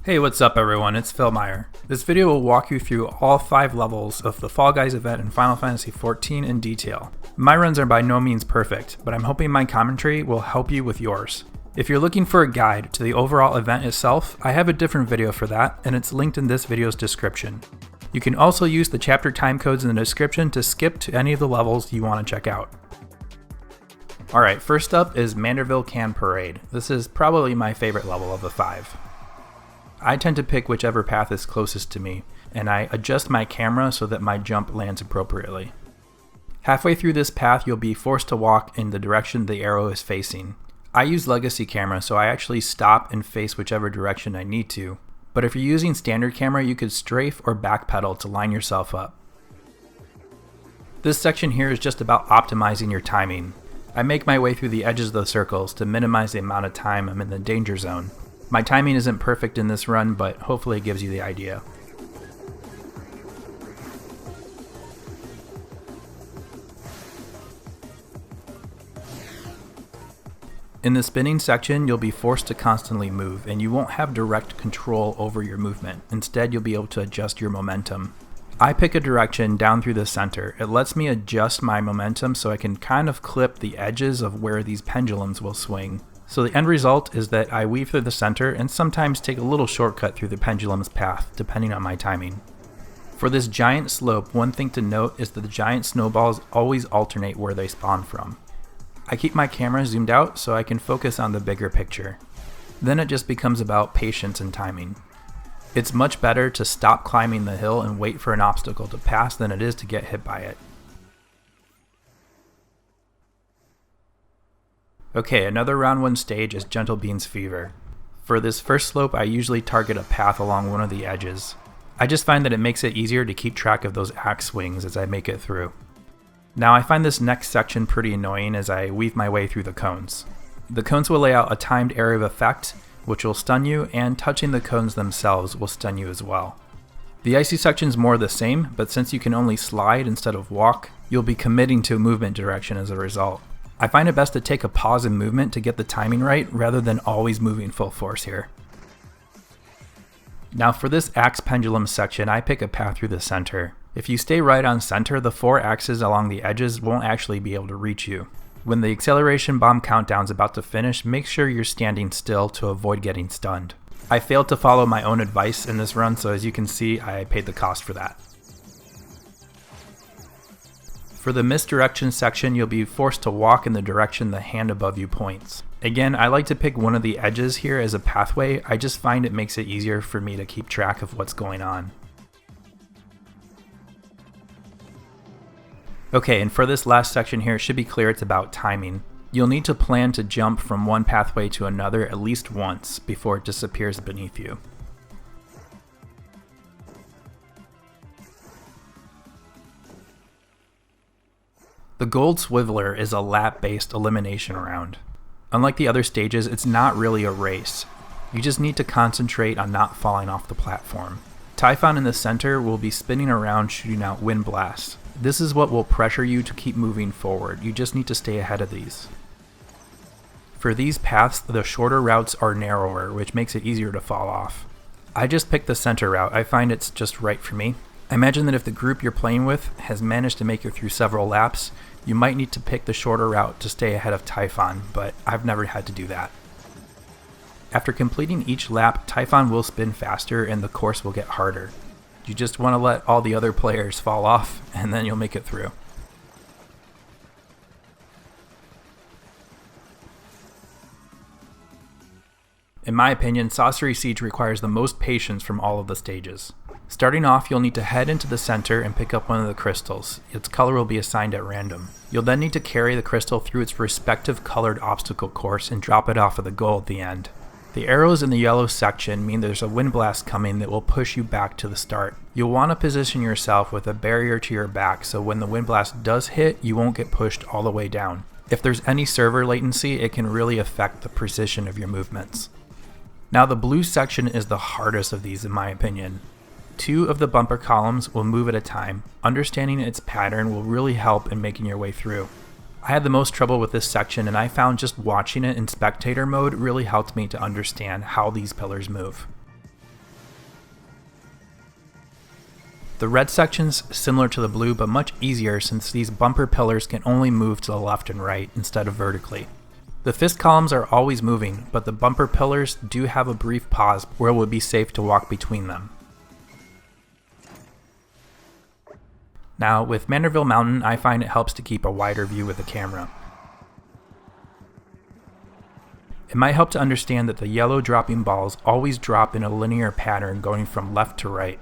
Hey, what's up everyone, it's Phil Meyer. This video will walk you through all 5 levels of the Fall Guys event in Final Fantasy XIV in detail. My runs are by no means perfect, but I'm hoping my commentary will help you with yours. If you're looking for a guide to the overall event itself, I have a different video for that, and it's linked in this video's description. You can also use the chapter timecodes in the description to skip to any of the levels you want to check out. Alright, first up is Manderville-Can Parade. This is probably my favorite level of the 5. I tend to pick whichever path is closest to me, and I adjust my camera so that my jump lands appropriately. Halfway through this path, you'll be forced to walk in the direction the arrow is facing. I use legacy camera, so I actually stop and face whichever direction I need to, but if you're using standard camera, you could strafe or backpedal to line yourself up. This section here is just about optimizing your timing. I make my way through the edges of the circles to minimize the amount of time I'm in the danger zone. My timing isn't perfect in this run, but hopefully it gives you the idea. In the spinning section, you'll be forced to constantly move, and you won't have direct control over your movement. Instead, you'll be able to adjust your momentum. I pick a direction down through the center. It lets me adjust my momentum so I can kind of clip the edges of where these pendulums will swing. So the end result is that I weave through the center and sometimes take a little shortcut through the pendulum's path, depending on my timing. For this giant slope, one thing to note is that the giant snowballs always alternate where they spawn from. I keep my camera zoomed out so I can focus on the bigger picture. Then it just becomes about patience and timing. It's much better to stop climbing the hill and wait for an obstacle to pass than it is to get hit by it. Okay, another round 1 stage is Gentlebean's Fever. For this first slope, I usually target a path along one of the edges. I just find that it makes it easier to keep track of those axe swings as I make it through. Now I find this next section pretty annoying as I weave my way through the cones. The cones will lay out a timed area of effect, which will stun you, and touching the cones themselves will stun you as well. The icy section's more the same, but since you can only slide instead of walk, you'll be committing to a movement direction as a result. I find it best to take a pause in movement to get the timing right rather than always moving full force here. Now for this axe pendulum section, I pick a path through the center. If you stay right on center, the 4 axes along the edges won't actually be able to reach you. When the acceleration bomb countdown's about to finish, make sure you're standing still to avoid getting stunned. I failed to follow my own advice in this run, so as you can see, I paid the cost for that. For the misdirection section, you'll be forced to walk in the direction the hand above you points. Again, I like to pick one of the edges here as a pathway. I just find it makes it easier for me to keep track of what's going on. Okay, and for this last section here, it should be clear it's about timing. You'll need to plan to jump from one pathway to another at least once before it disappears beneath you. The Gold Swiveler is a lap-based elimination round. Unlike the other stages, it's not really a race. You just need to concentrate on not falling off the platform. Typhon in the center will be spinning around shooting out wind blasts. This is what will pressure you to keep moving forward. You just need to stay ahead of these. For these paths, the shorter routes are narrower, which makes it easier to fall off. I just picked the center route. I find it's just right for me. I imagine that if the group you're playing with has managed to make it through several laps, you might need to pick the shorter route to stay ahead of Typhon, but I've never had to do that. After completing each lap, Typhon will spin faster and the course will get harder. You just want to let all the other players fall off, and then you'll make it through. In my opinion, Saucery Siege requires the most patience from all of the stages. Starting off, you'll need to head into the center and pick up one of the crystals. Its color will be assigned at random. You'll then need to carry the crystal through its respective colored obstacle course and drop it off of the goal at the end. The arrows in the yellow section mean there's a wind blast coming that will push you back to the start. You'll want to position yourself with a barrier to your back so when the wind blast does hit, you won't get pushed all the way down. If there's any server latency, it can really affect the precision of your movements. Now the blue section is the hardest of these in my opinion. 2 of the bumper columns will move at a time. Understanding its pattern will really help in making your way through. I had the most trouble with this section, and I found just watching it in spectator mode really helped me to understand how these pillars move. The red section's similar to the blue, but much easier since these bumper pillars can only move to the left and right instead of vertically. The fist columns are always moving, but the bumper pillars do have a brief pause where it would be safe to walk between them. Now, with Manderville Mountain, I find it helps to keep a wider view with the camera. It might help to understand that the yellow dropping balls always drop in a linear pattern going from left to right.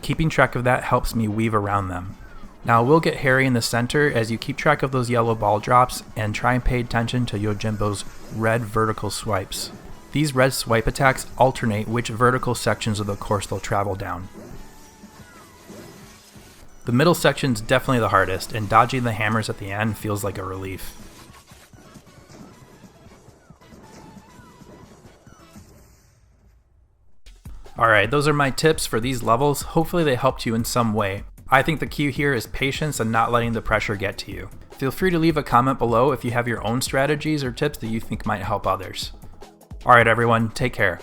Keeping track of that helps me weave around them. Now, we'll get hairy in the center as you keep track of those yellow ball drops and try and pay attention to Yojimbo's red vertical swipes. These red swipe attacks alternate which vertical sections of the course they'll travel down. The middle section's definitely the hardest, and dodging the hammers at the end feels like a relief. Alright, those are my tips for these levels. Hopefully they helped you in some way. I think the key here is patience and not letting the pressure get to you. Feel free to leave a comment below if you have your own strategies or tips that you think might help others. Alright everyone, take care.